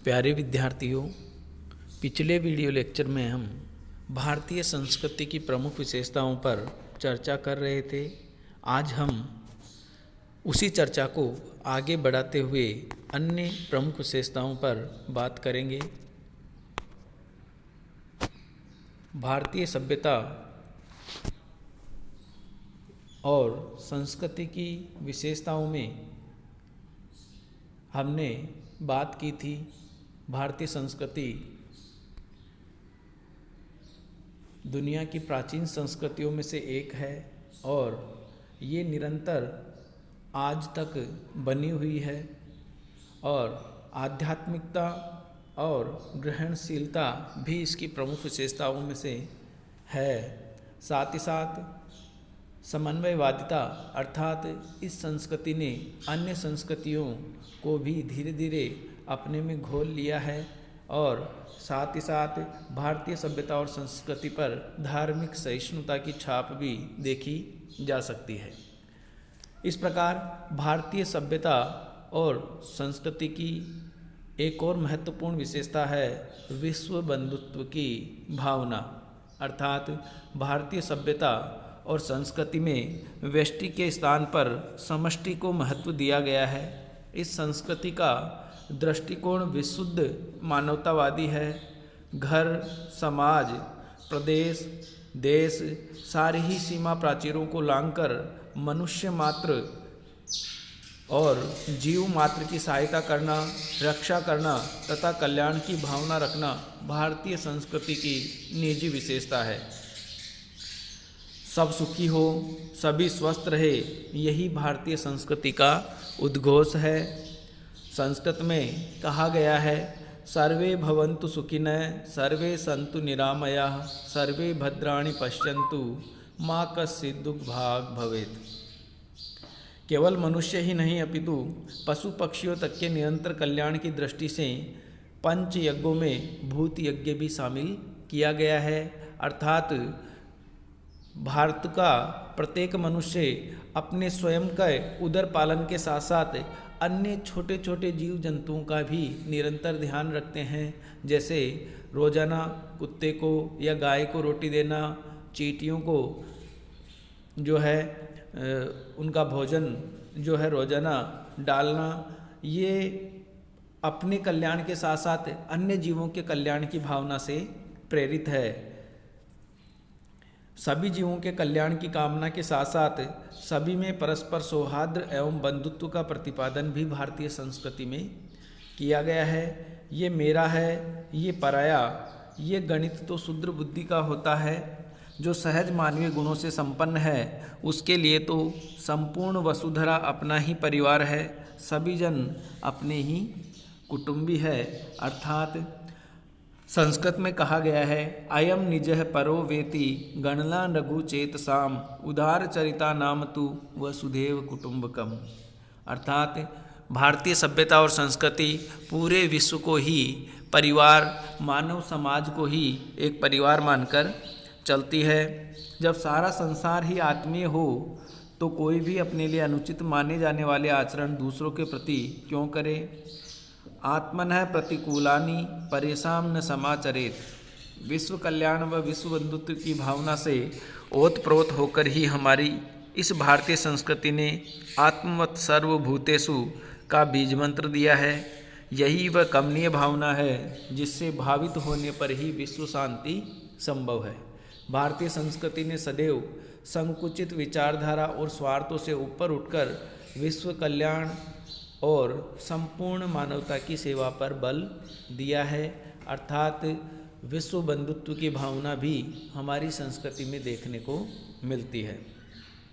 प्यारे विद्यार्थियों, पिछले वीडियो लेक्चर में हम भारतीय संस्कृति की प्रमुख विशेषताओं पर चर्चा कर रहे थे। आज हम उसी चर्चा को आगे बढ़ाते हुए अन्य प्रमुख विशेषताओं पर बात करेंगे। भारतीय सभ्यता और संस्कृति की विशेषताओं में हमने बात की थी। भारतीय संस्कृति दुनिया की प्राचीन संस्कृतियों में से एक है और ये निरंतर आज तक बनी हुई है और आध्यात्मिकता और ग्रहणशीलता भी इसकी प्रमुख विशेषताओं में से है। साथ ही साथ समन्वयवादिता अर्थात इस संस्कृति ने अन्य संस्कृतियों को भी धीरे धीरे अपने में घोल लिया है और साथ ही साथ भारतीय सभ्यता और संस्कृति पर धार्मिक सहिष्णुता की छाप भी देखी जा सकती है। इस प्रकार भारतीय सभ्यता और संस्कृति की एक और महत्वपूर्ण विशेषता है विश्व बंधुत्व की भावना, अर्थात भारतीय सभ्यता और संस्कृति में व्यष्टि के स्थान पर समष्टि को महत्व दिया गया है। इस संस्कृति का दृष्टिकोण विशुद्ध मानवतावादी है। घर, समाज, प्रदेश, देश सारी ही सीमा प्राचीरों को लांघकर मनुष्य मात्र और जीव मात्र की सहायता करना, रक्षा करना तथा कल्याण की भावना रखना भारतीय संस्कृति की निजी विशेषता है। सब सुखी हो, सभी स्वस्थ रहे, यही भारतीय संस्कृति का उद्घोष है। संस्कृत में कहा गया है, सर्वे भवन्तु सुखिनः, सर्वे सन्तु निरामयाः, सर्वे भद्राणि पश्यन्तु, मा कश्चित् दुःखभाग् भवेत्। केवल मनुष्य ही नहीं अपितु पशु पक्षियों तक के निरंतर कल्याण की दृष्टि से पंच यज्ञों में भूत यज्ञ भी शामिल किया गया है। अर्थात भारत का प्रत्येक मनुष्य अपने स्वयं का उदर पालन के साथ साथ अन्य छोटे छोटे जीव जंतुओं का भी निरंतर ध्यान रखते हैं। जैसे रोजाना कुत्ते को या गाय को रोटी देना, चींटियों को जो है उनका भोजन जो है रोजाना डालना, ये अपने कल्याण के साथ साथ अन्य जीवों के कल्याण की भावना से प्रेरित है। सभी जीवों के कल्याण की कामना के साथ साथ सभी में परस्पर सौहार्द एवं बंधुत्व का प्रतिपादन भी भारतीय संस्कृति में किया गया है। ये मेरा है, ये पराया, ये गणित तो शूद्र बुद्धि का होता है। जो सहज मानवीय गुणों से संपन्न है उसके लिए तो संपूर्ण वसुधरा अपना ही परिवार है, सभी जन अपने ही कुटुंबी है। अर्थात संस्कृत में कहा गया है, अयम निजः परो वेति गणना रघु चेतसाम उदार चरिता नाम तु वसुधैव कुटुंबकम। अर्थात भारतीय सभ्यता और संस्कृति पूरे विश्व को ही परिवार, मानव समाज को ही एक परिवार मानकर चलती है। जब सारा संसार ही आत्मीय हो तो कोई भी अपने लिए अनुचित माने जाने वाले आचरण दूसरों के प्रति क्यों करे। आत्मनः प्रतिकूलानि परेशान न समाचरेत। विश्व कल्याण व विश्व बंधुत्व की भावना से ओतप्रोत होकर ही हमारी इस भारतीय संस्कृति ने आत्मवत् सर्वभूतेषु का बीज मंत्र दिया है। यही वह कमनीय भावना है जिससे भावित होने पर ही विश्व शांति संभव है। भारतीय संस्कृति ने सदैव संकुचित विचारधारा और स्वार्थों से ऊपर उठकर विश्व कल्याण और संपूर्ण मानवता की सेवा पर बल दिया है। अर्थात विश्व बंधुत्व की भावना भी हमारी संस्कृति में देखने को मिलती है।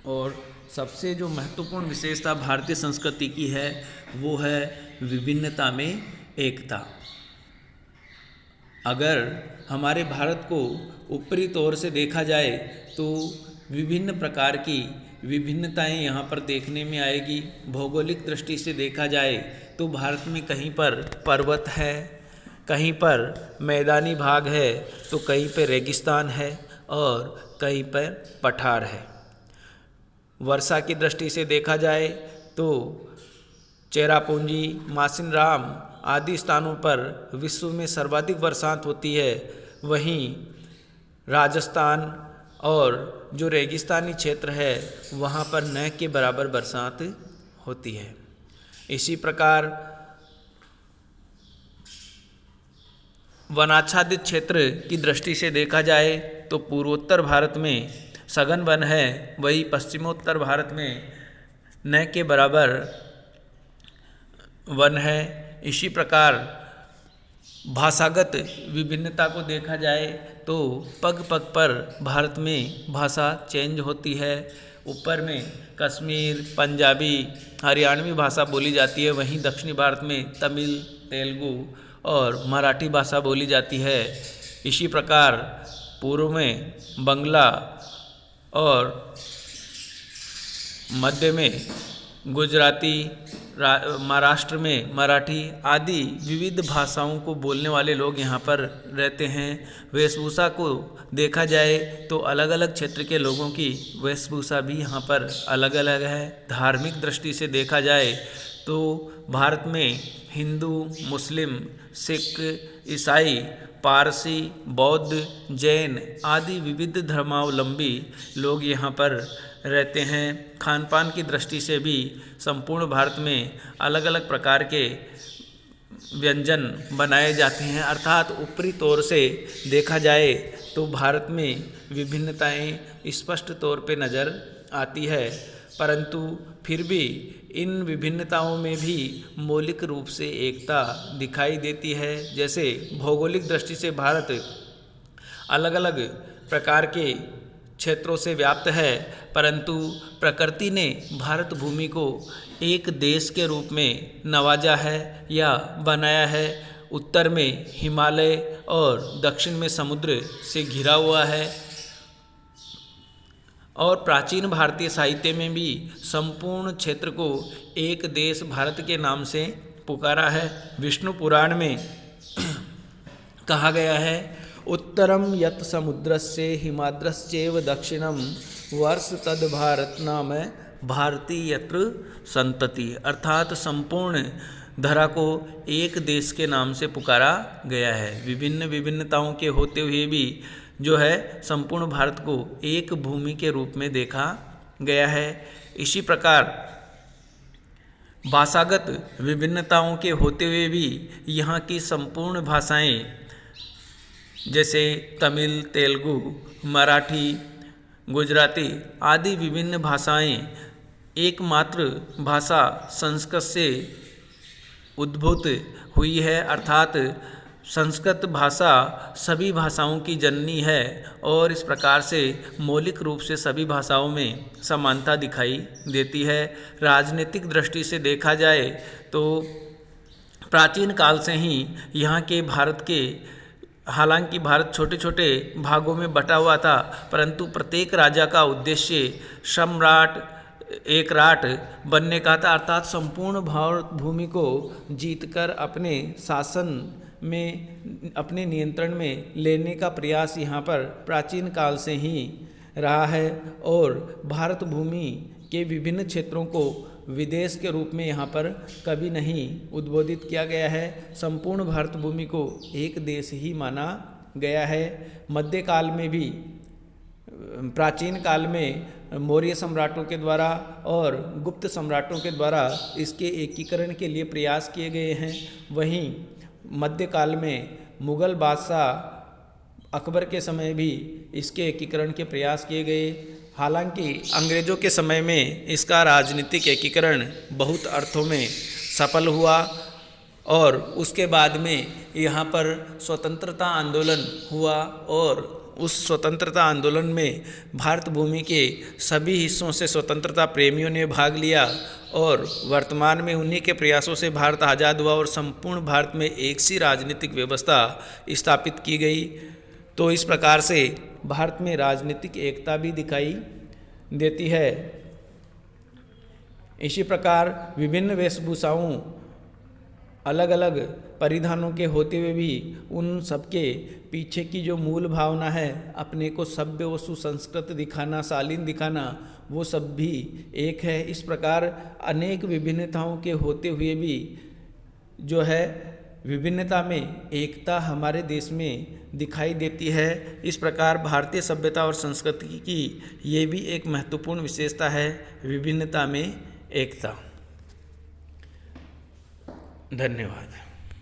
और सबसे जो महत्वपूर्ण विशेषता भारतीय संस्कृति की है वो है विभिन्नता में एकता। अगर हमारे भारत को ऊपरी तौर से देखा जाए तो विभिन्न प्रकार की विभिन्नताएं यहाँ पर देखने में आएगी। भौगोलिक दृष्टि से देखा जाए तो भारत में कहीं पर पर्वत है, कहीं पर मैदानी भाग है, तो कहीं पर रेगिस्तान है और कहीं पर पठार है। वर्षा की दृष्टि से देखा जाए तो चेरापूंजी, मासिनराम आदि स्थानों पर विश्व में सर्वाधिक बरसात होती है, वहीं राजस्थान और जो रेगिस्तानी क्षेत्र है वहाँ पर न के बराबर बरसात होती है। इसी प्रकार वनाच्छादित क्षेत्र की दृष्टि से देखा जाए तो पूर्वोत्तर भारत में सघन वन है, वही पश्चिमोत्तर भारत में न के बराबर वन है। इसी प्रकार भाषागत विभिन्नता को देखा जाए तो पग पग पर भारत में भाषा चेंज होती है। ऊपर में कश्मीर, पंजाबी, हरियाणवी भाषा बोली जाती है, वहीं दक्षिणी भारत में तमिल, तेलुगु और मराठी भाषा बोली जाती है। इसी प्रकार पूर्व में बंगला और मध्य में गुजराती, महाराष्ट्र में मराठी आदि विविध भाषाओं को बोलने वाले लोग यहाँ पर रहते हैं। वेशभूषा को देखा जाए तो अलग अलग क्षेत्र के लोगों की वेशभूषा भी यहाँ पर अलग अलग है। धार्मिक दृष्टि से देखा जाए तो भारत में हिंदू, मुस्लिम, सिख, ईसाई, पारसी, बौद्ध, जैन आदि विविध धर्मावलंबी लोग यहाँ पर रहते हैं। खान पान की दृष्टि से भी संपूर्ण भारत में अलग अलग प्रकार के व्यंजन बनाए जाते हैं, अर्थात ऊपरी तौर से देखा जाए तो भारत में विभिन्नताएं स्पष्ट तौर पे नज़र आती है, परंतु फिर भी इन विभिन्नताओं में भी मौलिक रूप से एकता दिखाई देती है। जैसे भौगोलिक दृष्टि से भारत अलग अलग प्रकार के क्षेत्रों से व्याप्त है, परंतु प्रकृति ने भारत भूमि को एक देश के रूप में नवाजा है या बनाया है। उत्तर में हिमालय और दक्षिण में समुद्र से घिरा हुआ है। और प्राचीन भारतीय साहित्य में भी संपूर्ण क्षेत्र को एक देश भारत के नाम से पुकारा है। विष्णु पुराण में कहा गया है, उत्तरम यत् समुद्रस्य हिमाद्रश्चैव दक्षिणम वर्ष तद भारत नाम भारती यत्र संतति, अर्थात संपूर्ण धरा को एक देश के नाम से पुकारा गया है। विभिन्न विभिन्नताओं के होते हुए भी जो है संपूर्ण भारत को एक भूमि के रूप में देखा गया है। इसी प्रकार भाषागत विभिन्नताओं के होते हुए भी यहाँ की संपूर्ण भाषाएं जैसे तमिल, तेलुगु, मराठी, गुजराती आदि विभिन्न भाषाएं एकमात्र भाषा संस्कृत से उद्भूत हुई है, अर्थात संस्कृत भाषा सभी भाषाओं की जननी है और इस प्रकार से मौलिक रूप से सभी भाषाओं में समानता दिखाई देती है। राजनीतिक दृष्टि से देखा जाए तो प्राचीन काल से ही यहाँ के भारत के, हालांकि भारत छोटे छोटे भागों में बटा हुआ था, परंतु प्रत्येक राजा का उद्देश्य सम्राट, एकराट बनने का था, अर्थात संपूर्ण भारत भूमि को जीतकर अपने शासन में, अपने नियंत्रण में लेने का प्रयास यहाँ पर प्राचीन काल से ही रहा है। और भारत भूमि के विभिन्न क्षेत्रों को विदेश के रूप में यहाँ पर कभी नहीं उद्बोधित किया गया है। संपूर्ण भारत भूमि को एक देश ही माना गया है। मध्यकाल में भी, प्राचीन काल में मौर्य सम्राटों के द्वारा और गुप्त सम्राटों के द्वारा इसके एकीकरण के लिए प्रयास किए गए हैं। वहीं मध्यकाल में मुग़ल बादशाह अकबर के समय भी इसके एकीकरण के प्रयास किए गए। हालांकि अंग्रेज़ों के समय में इसका राजनीतिक एकीकरण बहुत अर्थों में सफल हुआ और उसके बाद में यहाँ पर स्वतंत्रता आंदोलन हुआ और उस स्वतंत्रता आंदोलन में भारत भूमि के सभी हिस्सों से स्वतंत्रता प्रेमियों ने भाग लिया और वर्तमान में उन्हीं के प्रयासों से भारत आज़ाद हुआ और संपूर्ण भारत में एक सी राजनीतिक व्यवस्था स्थापित की गई। तो इस प्रकार से भारत में राजनीतिक एकता भी दिखाई देती है। इसी प्रकार विभिन्न वेशभूषाओं, अलग अलग परिधानों के होते हुए भी उन सबके पीछे की जो मूल भावना है, अपने को सभ्य व सुसंस्कृत दिखाना, शालीन दिखाना, वो सब भी एक है। इस प्रकार अनेक विभिन्नताओं के होते हुए भी जो है विभिन्नता में एकता हमारे देश में दिखाई देती है। इस प्रकार भारतीय सभ्यता और संस्कृति की ये भी एक महत्वपूर्ण विशेषता है, विभिन्नता में एकता। धन्यवाद।